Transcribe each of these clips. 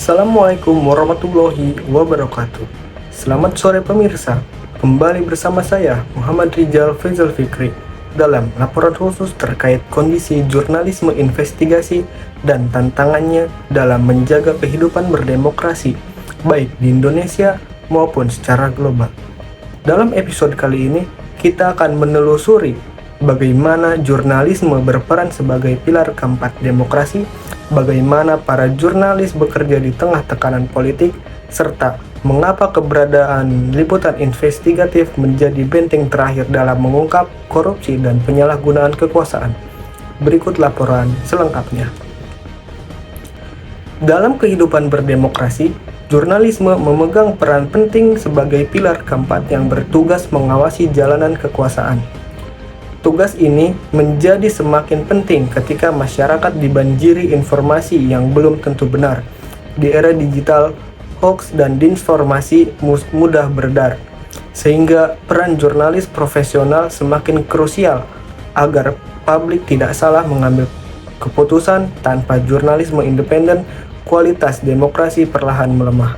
Assalamualaikum warahmatullahi wabarakatuh. Selamat sore pemirsa. Kembali bersama saya Muhammad Rizal Faizal Fikri dalam laporan khusus terkait kondisi jurnalisme investigasi dan tantangannya dalam menjaga kehidupan berdemokrasi baik di Indonesia maupun secara global. Dalam episode kali ini kita akan menelusuri bagaimana jurnalisme berperan sebagai pilar keempat demokrasi, bagaimana para jurnalis bekerja di tengah tekanan politik, serta mengapa keberadaan liputan investigatif menjadi benteng terakhir dalam mengungkap korupsi dan penyalahgunaan kekuasaan. Berikut laporan selengkapnya. Dalam kehidupan berdemokrasi, jurnalisme memegang peran penting sebagai pilar keempat yang bertugas mengawasi jalanan kekuasaan. Tugas ini menjadi semakin penting ketika masyarakat dibanjiri informasi yang belum tentu benar. Di era digital, hoax dan disinformasi mudah beredar, sehingga peran jurnalis profesional semakin krusial agar publik tidak salah mengambil keputusan. Tanpa jurnalisme independen, kualitas demokrasi perlahan melemah.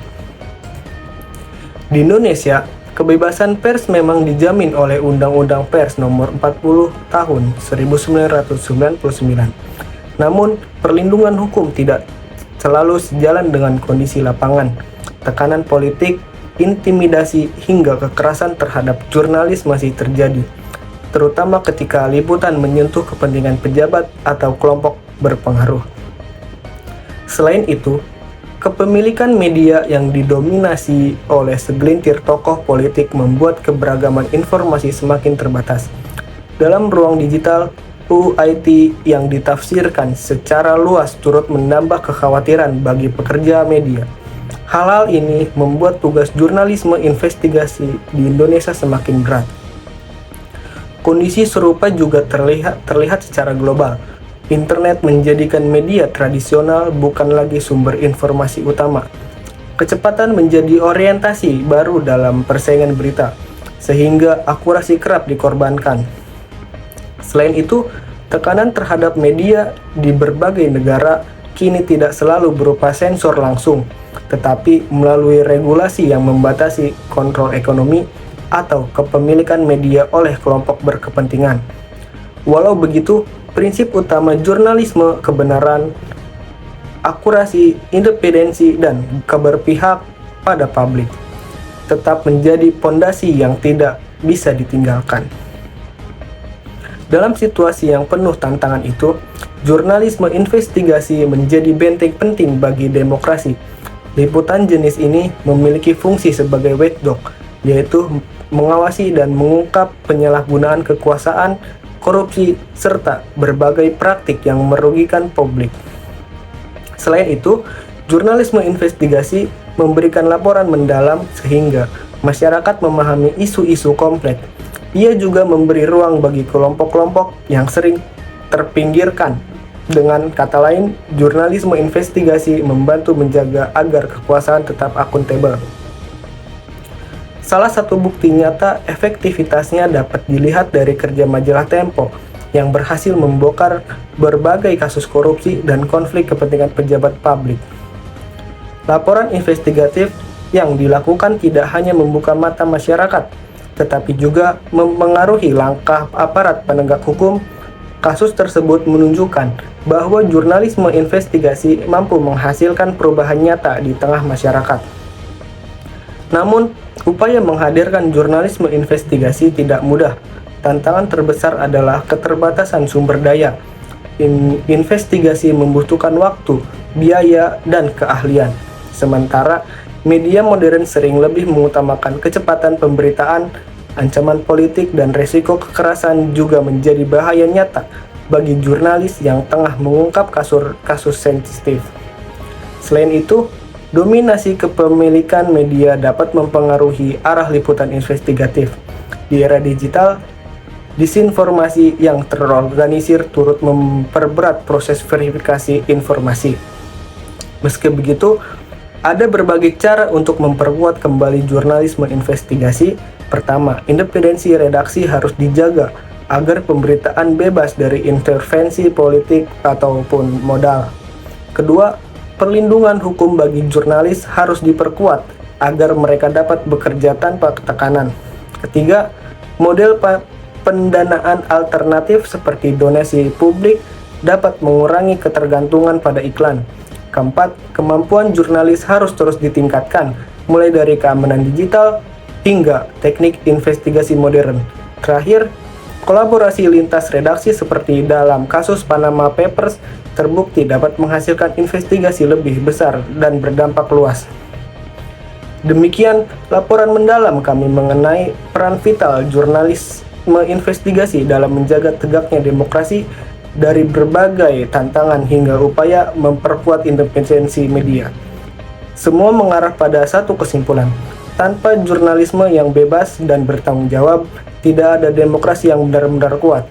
Di Indonesia, kebebasan pers memang dijamin oleh Undang-Undang Pers Nomor 40 Tahun 1999. Namun, perlindungan hukum tidak selalu sejalan dengan kondisi lapangan. Tekanan politik, intimidasi, hingga kekerasan terhadap jurnalis masih terjadi, terutama ketika liputan menyentuh kepentingan pejabat atau kelompok berpengaruh. Selain itu, kepemilikan media yang didominasi oleh segelintir tokoh politik membuat keberagaman informasi semakin terbatas. Dalam ruang digital, UU IT yang ditafsirkan secara luas turut menambah kekhawatiran bagi pekerja media. Hal-hal ini membuat tugas jurnalisme investigasi di Indonesia semakin berat. Kondisi serupa juga terlihat secara global. Internet menjadikan media tradisional bukan lagi sumber informasi utama. Kecepatan menjadi orientasi baru dalam persaingan berita, sehingga akurasi kerap dikorbankan. Selain itu, tekanan terhadap media di berbagai negara kini tidak selalu berupa sensor langsung, tetapi melalui regulasi yang membatasi kontrol ekonomi atau kepemilikan media oleh kelompok berkepentingan. Walau begitu, prinsip utama jurnalisme, kebenaran, akurasi, independensi, dan keberpihak pada publik tetap menjadi pondasi yang tidak bisa ditinggalkan. Dalam situasi yang penuh tantangan itu, jurnalisme investigasi menjadi benteng penting bagi demokrasi. Liputan jenis ini memiliki fungsi sebagai watchdog, yaitu mengawasi dan mengungkap penyalahgunaan kekuasaan, korupsi, serta berbagai praktik yang merugikan publik. Selain itu, jurnalisme investigasi memberikan laporan mendalam sehingga masyarakat memahami isu-isu kompleks. Ia juga memberi ruang bagi kelompok-kelompok yang sering terpinggirkan. Dengan kata lain, jurnalisme investigasi membantu menjaga agar kekuasaan tetap akuntabel. Salah satu bukti nyata efektivitasnya dapat dilihat dari kerja majalah Tempo yang berhasil membongkar berbagai kasus korupsi dan konflik kepentingan pejabat publik. Laporan investigatif yang dilakukan tidak hanya membuka mata masyarakat, tetapi juga mempengaruhi langkah aparat penegak hukum. Kasus tersebut menunjukkan bahwa jurnalisme investigasi mampu menghasilkan perubahan nyata di tengah masyarakat. Namun, upaya menghadirkan jurnalisme investigasi tidak mudah. Tantangan terbesar adalah keterbatasan sumber daya. Investigasi membutuhkan waktu, biaya, dan keahlian. Sementara, media modern sering lebih mengutamakan kecepatan pemberitaan, ancaman politik, dan resiko kekerasan juga menjadi bahaya nyata bagi jurnalis yang tengah mengungkap kasus sensitif. Selain itu, dominasi kepemilikan media dapat mempengaruhi arah liputan investigatif. Di era digital, disinformasi yang terorganisir turut memperberat proses verifikasi informasi. Meski begitu, ada berbagai cara untuk memperkuat kembali jurnalisme investigasi. Pertama, independensi redaksi harus dijaga agar pemberitaan bebas dari intervensi politik ataupun modal. Kedua, perlindungan hukum bagi jurnalis harus diperkuat agar mereka dapat bekerja tanpa tekanan. Ketiga, model pendanaan alternatif seperti donasi publik dapat mengurangi ketergantungan pada iklan. Keempat, kemampuan jurnalis harus terus ditingkatkan, mulai dari keamanan digital hingga teknik investigasi modern. Terakhir, kolaborasi lintas redaksi seperti dalam kasus Panama Papers terbukti dapat menghasilkan investigasi lebih besar dan berdampak luas. Demikian laporan mendalam kami mengenai peran vital jurnalisme investigasi dalam menjaga tegaknya demokrasi dari berbagai tantangan hingga upaya memperkuat independensi media. Semua mengarah pada satu kesimpulan: tanpa jurnalisme yang bebas dan bertanggung jawab, tidak ada demokrasi yang benar-benar kuat.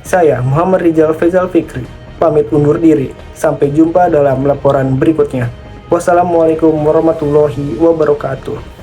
Saya, Muhammad Rizal Faisal Fikri, pamit undur diri. Sampai jumpa dalam laporan berikutnya. Wassalamualaikum warahmatullahi wabarakatuh.